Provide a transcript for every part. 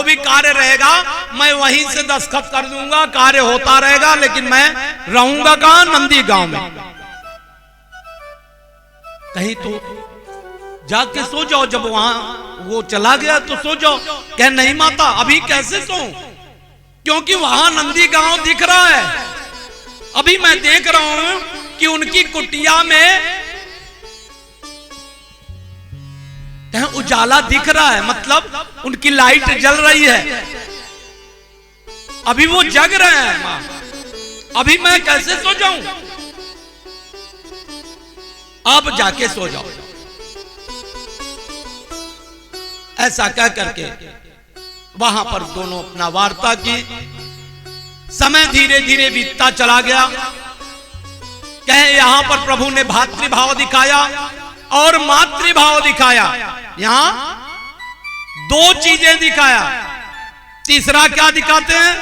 जो भी कार्य रहेगा मैं वहीं से दस्तखत कर दूंगा, कार्य होता रहेगा, लेकिन मैं रहूंगा कहां? नंदी गांव में। कहीं तो जाके सो जाओ। जब वहां वो चला गया तो सो जाओ। कह नहीं माता अभी कैसे सो, क्योंकि वहां नंदी गांव दिख रहा है। अभी मैं देख रहा हूं कि उनकी कुटिया में उजाला दिख रहा है, मतलब उनकी लाइट जल रही है। अभी वो जग रहे हैं मां, अभी मैं कैसे सो जाऊं? अब जाके सो जाओ। ऐसा कह करके वहां पर दोनों अपना वार्ता की। समय धीरे धीरे बीतता चला गया। कहे यहां पर प्रभु ने भातृभाव दिखाया और मातृभाव दिखाया। यहां दो चीजें दिखाया, तीसरा क्या दिखाते हैं?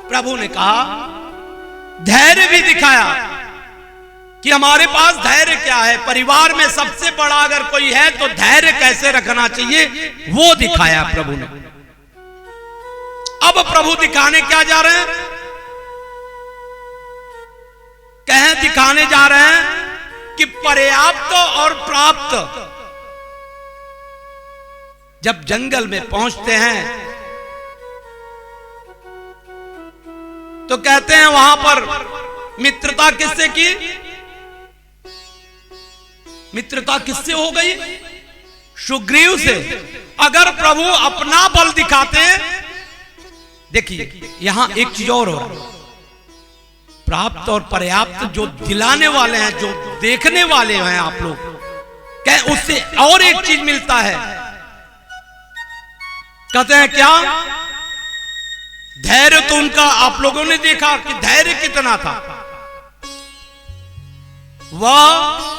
प्रभु ने कहा धैर्य भी दिखाया कि हमारे पास धैर्य क्या है, परिवार में सबसे बड़ा अगर कोई है तो धैर्य कैसे रखना चाहिए वो दिखाया प्रभु ने। अब प्रभु दिखाने क्या जा रहे हैं? कहे दिखाने जा रहे हैं कि पर्याप्त और प्राप्त। जब जंगल में पहुंचते हैं तो कहते हैं वहां पर मित्रता किससे की? मित्रता किससे हो गई? सुग्रीव से। अगर प्रभु अपना बल दिखाते, देखिए यहां एक चीज और हो रहा है। प्राप्त और पर्याप्त जो दिलाने वाले हैं, जो देखने वाले हैं आप लोग, कह उससे और एक चीज मिलता है। कहते हैं क्या? धैर्य तो उनका आप लोगों ने देखा कि धैर्य कितना था। वह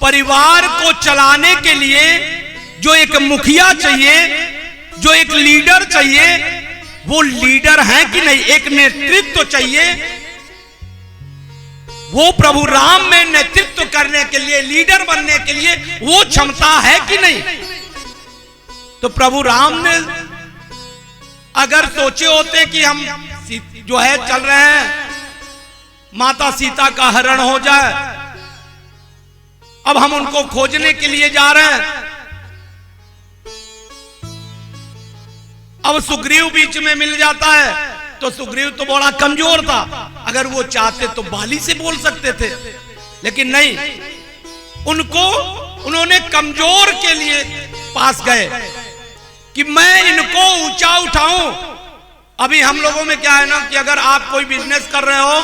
परिवार को चलाने के लिए जो एक मुखिया चाहिए, जो एक लीडर चाहिए, वो लीडर है कि नहीं? एक नेतृत्व चाहिए। वो प्रभु राम में नेतृत्व करने के लिए, लीडर बनने के लिए वो क्षमता है कि नहीं? तो प्रभु राम ने अगर सोचे होते कि हम जो है चल रहे हैं, माता सीता का हरण हो जाए, अब हम उनको खोजने के लिए जा रहे हैं, अब सुग्रीव बीच में मिल जाता है, तो सुग्रीव तो बड़ा कमजोर था। अगर वो चाहते तो बाली से बोल सकते थे, लेकिन नहीं, उन्होंने कमजोर के लिए पास गए कि मैं इनको ऊंचा उठाऊं। अभी हम लोगों में क्या है ना कि अगर आप कोई बिजनेस कर रहे हो,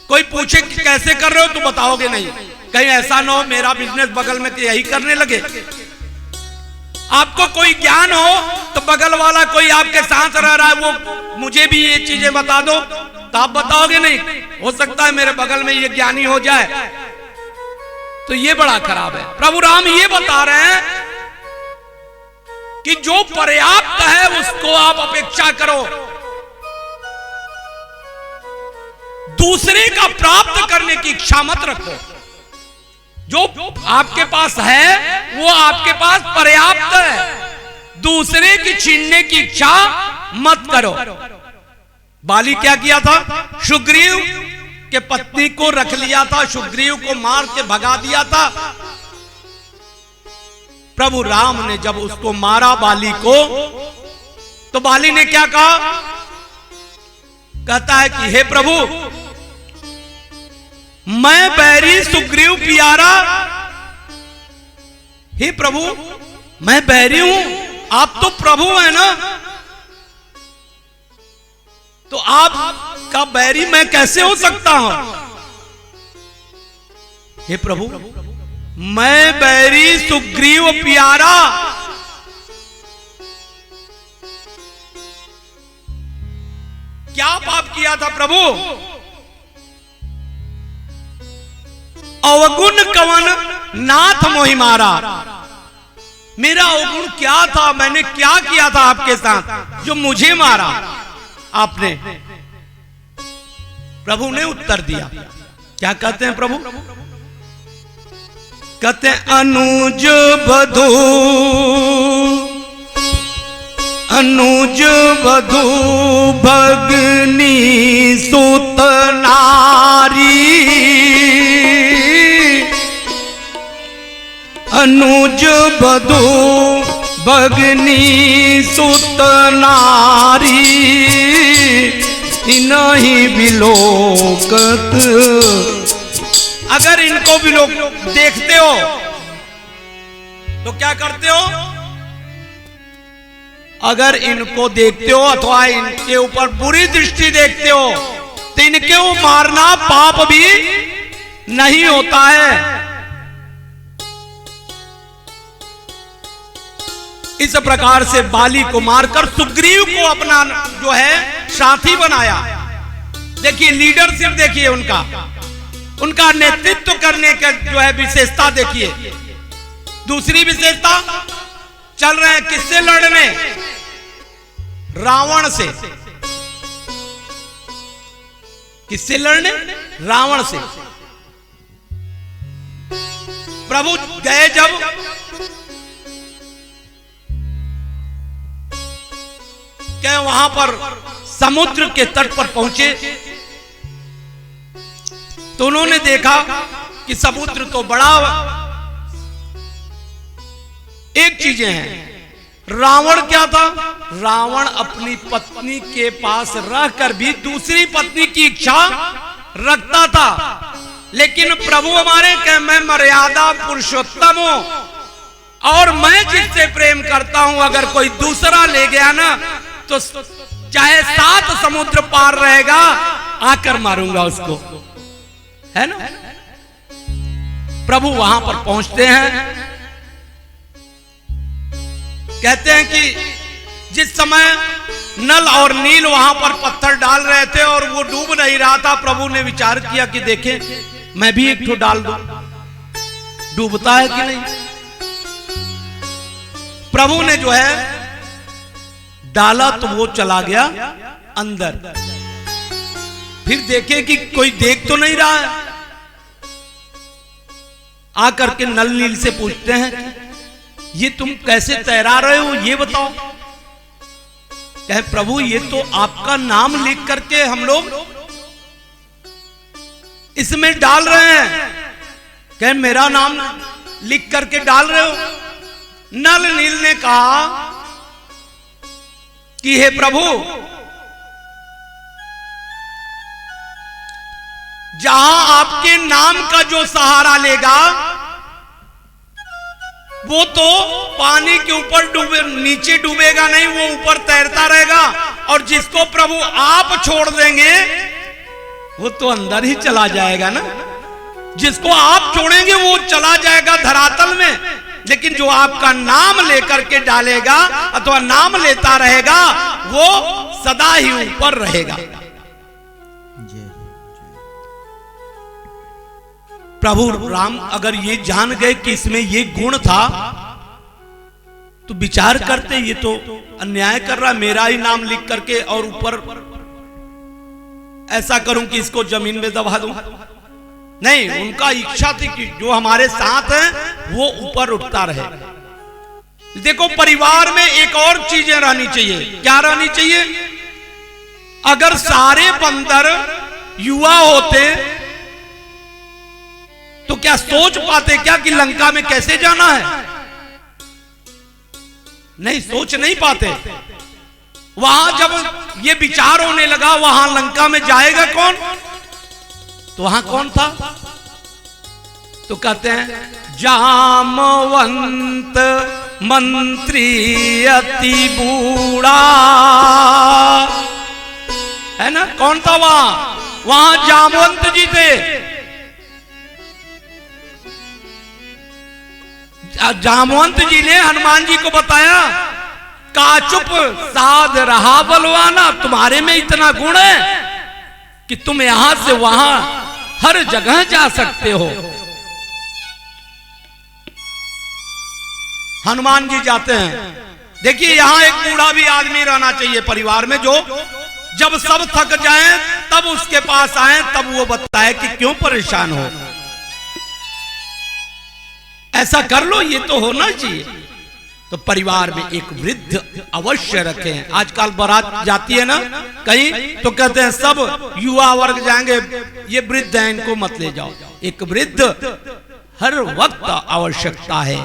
कोई पूछे कि कैसे कर रहे हो तो बताओगे नहीं, कहीं ऐसा ना हो मेरा बिजनेस बगल में यही करने लगे। आपको कोई ज्ञान हो तो बगल वाला कोई आपके साथ रह रहा है, वो मुझे भी ये चीजें बता दो, तो आप बताओगे नहीं। हो सकता है मेरे बगल में ये ज्ञानी हो जाए, तो ये बड़ा खराब है। प्रभु राम ये बता रहे हैं कि जो पर्याप्त है उसको आप अपेक्षा करो, दूसरे का प्राप्त करने की इच्छा मत रखो। जो आपके पास है वो आपके पास पर्याप्त है, दूसरे की छीनने की इच्छा मत करो। बाली क्या किया था? सुग्रीव के पत्नी को रख लिया था, सुग्रीव को मार के भगा दिया था। प्रभु राम ने जब उसको मारा बाली को, तो बाली ने क्या कहा? कहता है कि हे प्रभु, मैं बैरी सुग्रीव प्यारा। हे प्रभु, मैं बैरी हूं, आप तो प्रभु हैं ना, तो आपका बैरी मैं कैसे हो सकता हूं? हे प्रभु, मैं बैरी सुग्रीव प्यारा। क्या पाप किया था प्रभु? अवगुण कवन नाथ मोहि मारा। मेरा अवगुण क्या था? मैंने क्या किया था आपके साथ जो मुझे मारा आपने? प्रभु ने उत्तर दिया। क्या कहते हैं प्रभु? कहते अनुज बधू, अनुज बधू भगनी सुत नारी, अनुज बधू भगनी सुत नारी, इन्हीं विलोकत। अगर इनको भी लोग देखते हो तो क्या करते हो? अगर इनको देखते हो अथवा इनके ऊपर बुरी दृष्टि देखते हो तो इनके वो मारना पाप भी नहीं होता है। इस प्रकार से बाली को मारकर सुग्रीव को अपना जो है साथी बनाया। देखिए लीडरशिप देखिए उनका, उनका नेतृत्व करने का जो है विशेषता देखिए। दूसरी विशेषता, चल रहे हैं किससे लड़ने? रावण से। किससे लड़ने? रावण से। प्रभु गए जब क्या वहां पर समुद्र के तट पर पहुंचे तो उन्होंने देखा कि समुद्र तो बड़ा। एक चीजें हैं, रावण क्या था? रावण अपनी पत्नी के पास रहकर भी दूसरी पत्नी की इच्छा रखता था। लेकिन प्रभु हमारे कहे मैं मर्यादा पुरुषोत्तम हूं और मैं जिससे प्रेम करता हूं अगर कोई दूसरा ले गया ना तो चाहे 7 समुद्र पार रहेगा आकर मारूंगा उसको, है ना। प्रभु वहां पर पहुंचते हैं, कहते हैं कि जिस समय नल और नील वहां पर पत्थर डाल रहे थे और वो डूब नहीं रहा था, प्रभु ने विचार किया कि देखें मैं भी एक ठो डाल दूं, डूबता है कि नहीं। प्रभु ने जो है डाला तो वो चला गया अंदर। फिर देखे कि कोई देख तो नहीं रहा है, आकर के नल नील से पूछते हैं ये तुम कैसे तैरा रहे हो ये बताओ। कहे प्रभु ये तो आपका नाम लिख करके हम लोग इसमें डाल रहे हैं। कहे मेरा नाम लिख करके डाल रहे हो? नल नील ने कहा कि हे प्रभु जहां आपके नाम का जो सहारा लेगा वो तो पानी के ऊपर डूबे, नीचे डूबेगा नहीं, वो ऊपर तैरता रहेगा। और जिसको प्रभु आप छोड़ देंगे वो तो अंदर ही चला जाएगा ना। जिसको आप छोड़ेंगे वो चला जाएगा धरातल में, लेकिन जो आपका नाम लेकर के डालेगा अथवा नाम लेता रहेगा वो सदा ही ऊपर रहेगा। प्रभु राम अगर ये जान गए कि इसमें ये गुण था तो विचार करते ये तो अन्याय कर रहा, मेरा ही नाम लिख करके और ऊपर ऐसा करूं कि इसको जमीन में दबा दूं। नहीं, उनका इच्छा थी कि जो हमारे साथ है वो ऊपर उठता रहे। देखो परिवार में एक और चीजें रहनी चाहिए। क्या रहनी चाहिए? अगर सारे बंदर युवा होते तो क्या सोच पाते क्या कि लंका में कैसे जाना है? नहीं, सोच नहीं पाते। वहां जब ये विचार होने लगा वहां लंका में जाएगा कौन, तो वहां कौन था? तो कहते हैं जामवंत मंत्री अति बूढ़ा, है ना। कौन था वहां? वहां जामवंत जी थे। जामवंत जी ने हनुमान जी को बताया का चुप साध रहा बलवाना, तुम्हारे में इतना गुण है कि तुम यहां से वहां हर जगह जा सकते हो। हनुमान जी जाते हैं। देखिए यहां एक बूढ़ा भी आदमी रहना चाहिए परिवार में, जो जब सब थक जाएं तब उसके पास आए, तब वो बताए कि क्यों परेशान हो। ऐसा कर लो, ये तो होना चाहिए। तो परिवार में एक वृद्ध अवश्य रखें। आजकल बारात जाती है ना कहीं, तो कहते हैं सब युवा वर्ग जाएंगे, ये वृद्ध हैं, इनको मत ले जाओ। एक वृद्ध हर वक्त आवश्यकता है,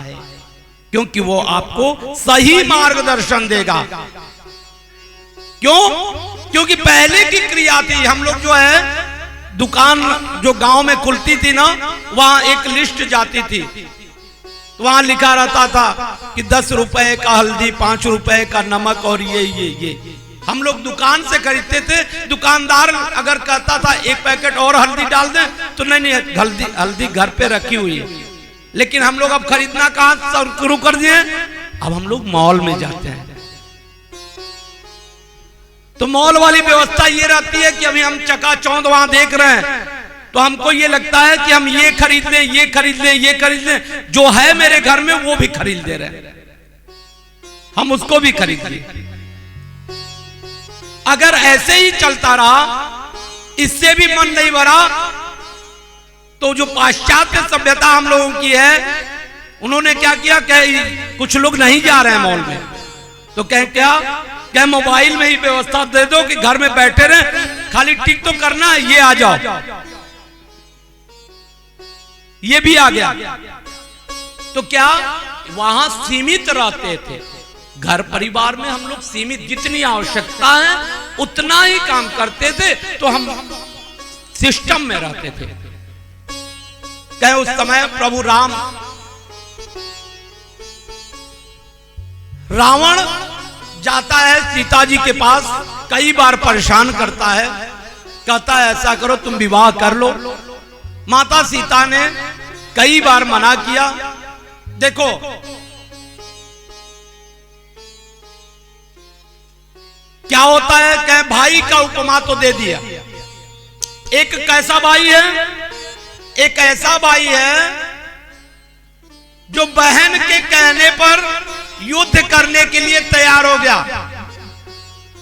क्योंकि वो आपको सही मार्गदर्शन देगा। क्यों? क्योंकि पहले की क्रिया थी, हम लोग जो है दुकान जो गांव में खुलती थी ना, वहां एक लिस्ट जाती थी, तो वहां लिखा रहता था कि 10 रुपए का हल्दी, 5 रुपए का नमक, और ये हम लोग दुकान से खरीदते थे। दुकानदार अगर कहता था एक पैकेट और हल्दी डाल दें, तो नहीं, हल्दी घर पे रखी हुई है। लेकिन हम लोग अब खरीदना कहां शुरू कर दिए? अब हम लोग मॉल में जाते हैं। तो मॉल वाली व्यवस्था ये रहती है कि अभी हम चकाचौंध वहां देख रहे हैं, तो हमको ये लगता है कि हम ये खरीद लें, ये खरीद लें, ये खरीद लें, जो है मेरे घर में वो भी खरीद दे रहे हैं, हम उसको भी खरीद लें। अगर ऐसे ही चलता रहा, इससे भी मन नहीं भरा, तो जो पाश्चात्य सभ्यता हम लोगों की है, उन्होंने क्या किया, कुछ लोग नहीं जा रहे हैं मॉल में, तो क्या मोबाइल में ही व्यवस्था दे दो कि घर में बैठे रहे, खाली टिक तो करना है, ये आ जाओ, ये भी आ गया। तो क्या वहां सीमित रहते थे। घर परिवार में हम लोग सीमित, जितनी आवश्यकता है उतना ही काम करते थे, तो हम सिस्टम में रहते थे। कहे उस समय प्रभु रावण जाता है सीता जी के पास, कई बार परेशान करता है, कहता है ऐसा करो तुम विवाह कर लो। माता सीता ने कई बार मना किया। देखो, क्या होता है, कहे भाई का उपमा तो दे दिया। एक कैसा भाई है? एक ऐसा भाई है जो बहन के कहने पर युद्ध करने के लिए तैयार हो गया।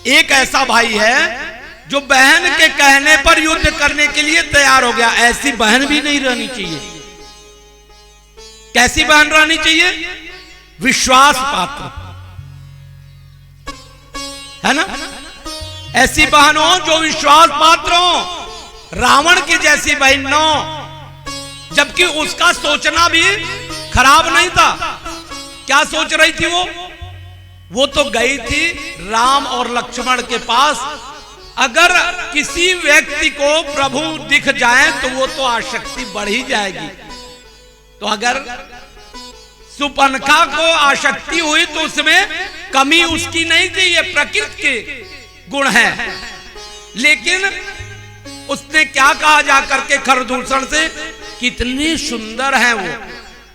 एक ऐसा भाई है जो बहन के कहने पर युद्ध करने के लिए तैयार हो गया। ऐसी बहन भी नहीं रहनी चाहिए। कैसी बहन रहनी चाहिए? विश्वास पात्र, है ना? ऐसी बहन हो जो विश्वास पात्र हो। रावण की जैसी बहन न हो, जबकि उसका सोचना भी खराब नहीं था। क्या सोच रही थी वो तो गई थी राम और लक्ष्मण के पास। अगर किसी व्यक्ति को प्रभु दिख जाए तो वो तो आसक्ति बढ़ ही जाएगी। तो अगर सुपनखा को आसक्ति हुई तो उसमें कमी उसकी नहीं थी, ये प्रकृति के गुण है। लेकिन उसने क्या कहा जाकर के खरदूषण से, कितनी सुंदर है वो,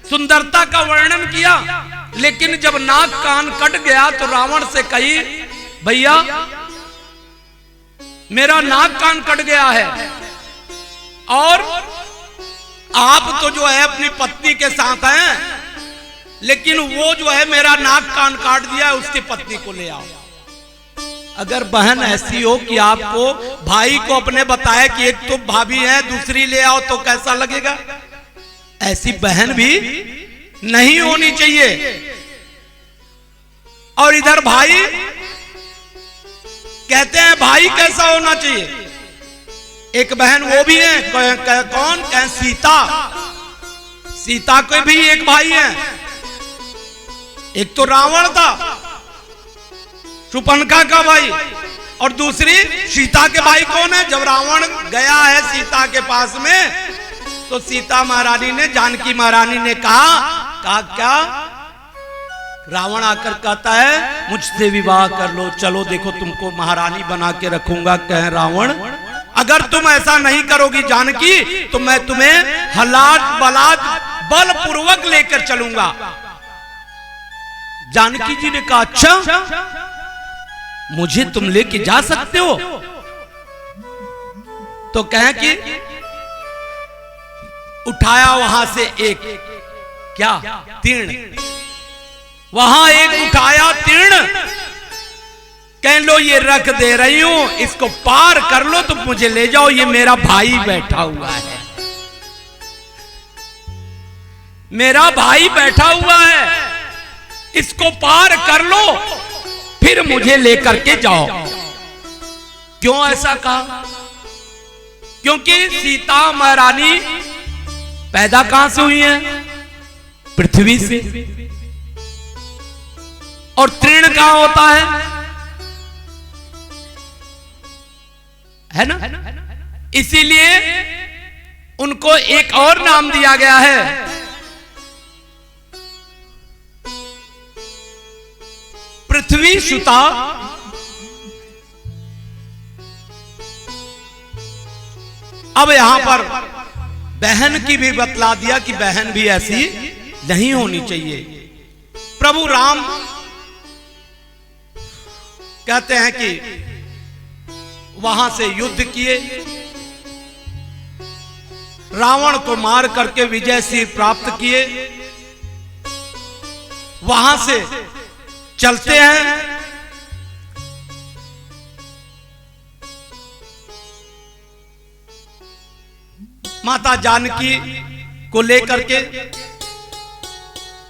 सुंदरता का वर्णन किया। लेकिन जब नाक कान कट गया तो रावण से कही, भैया मेरा नाक कान कट गया है, और आप तो जो है अपनी पत्नी के साथ हैं, लेकिन वो जो है मेरा नाक कान काट दिया है, उसकी पत्नी को ले आओ। अगर बहन ऐसी हो कि आपको भाई को अपने बताए कि एक तो भाभी है, दूसरी ले आओ, तो कैसा लगेगा? ऐसी बहन भी नहीं होनी चाहिए। और इधर भाई कहते हैं भाई कैसा होना चाहिए? एक बहन वो भी है, कौन? कह सीता। सीता के भी एक भाई है। एक तो रावण था, सुपनखा का भाई, और दूसरी सीता के भाई कौन है? जब रावण गया है सीता के पास में, तो सीता महारानी ने, जानकी महारानी ने कहा क्या? रावण आकर कहता है मुझसे विवाह कर लो, चलो देखो तुमको महारानी बना के रखूंगा। कहे रावण, अगर तुम ऐसा नहीं करोगी जानकी, तो मैं तुम्हें हलात बलात बलपूर्वक लेकर चलूंगा। जानकी जी ने कहा अच्छा, मुझे तुम लेके जा सकते हो? तो कहे कि उठाया वहां से एक क्या तीर्ण, वहां एक उठाया तीर्ण, कह लो ये रख दे रही हूं, इसको पार कर लो तो मुझे ले जाओ, ये मेरा भाई बैठा हुआ है। मेरा भाई बैठा हुआ है, इसको पार कर लो, फिर मुझे लेकर के जाओ। क्यों ऐसा कहा? क्योंकि सीता महारानी पैदा कहां से हुई है? पृथ्वी से। और तृण कहां होता है ना? इसीलिए उनको एक और नाम दिया गया है, पृथ्वी सुता। अब यहां पर बहन की भी बतला दिया कि बहन भी ऐसी नहीं होनी चाहिए। प्रभु राम कहते हैं कि वहां से युद्ध किए, रावण को मार करके विजय सिंह प्राप्त किए, वहां से चलते हैं। माता जानकी को लेकर के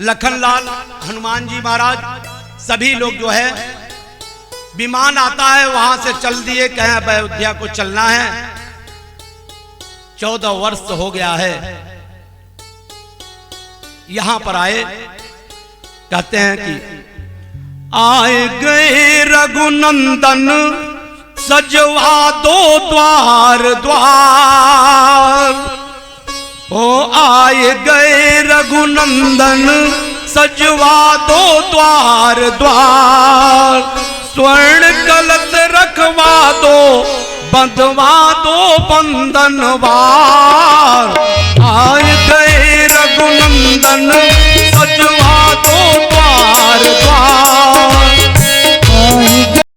लखनलाल, हनुमान जी महाराज, सभी लोग जो है, विमान आता है, वहां से चल दिए, कहें अब अयोध्या को चलना है। 14 वर्ष हो गया है। यहां पर आए, कहते हैं कि आए गए रघुनंदन सजवा दो द्वार द्वार। ओ आए गए रघुनंदन सजवा दो द्वार द्वार। स्वर्ण कलश रखवा दो, बंधवा दो बंधनवार। आए गए रघुनंदन सजवा दो द्वार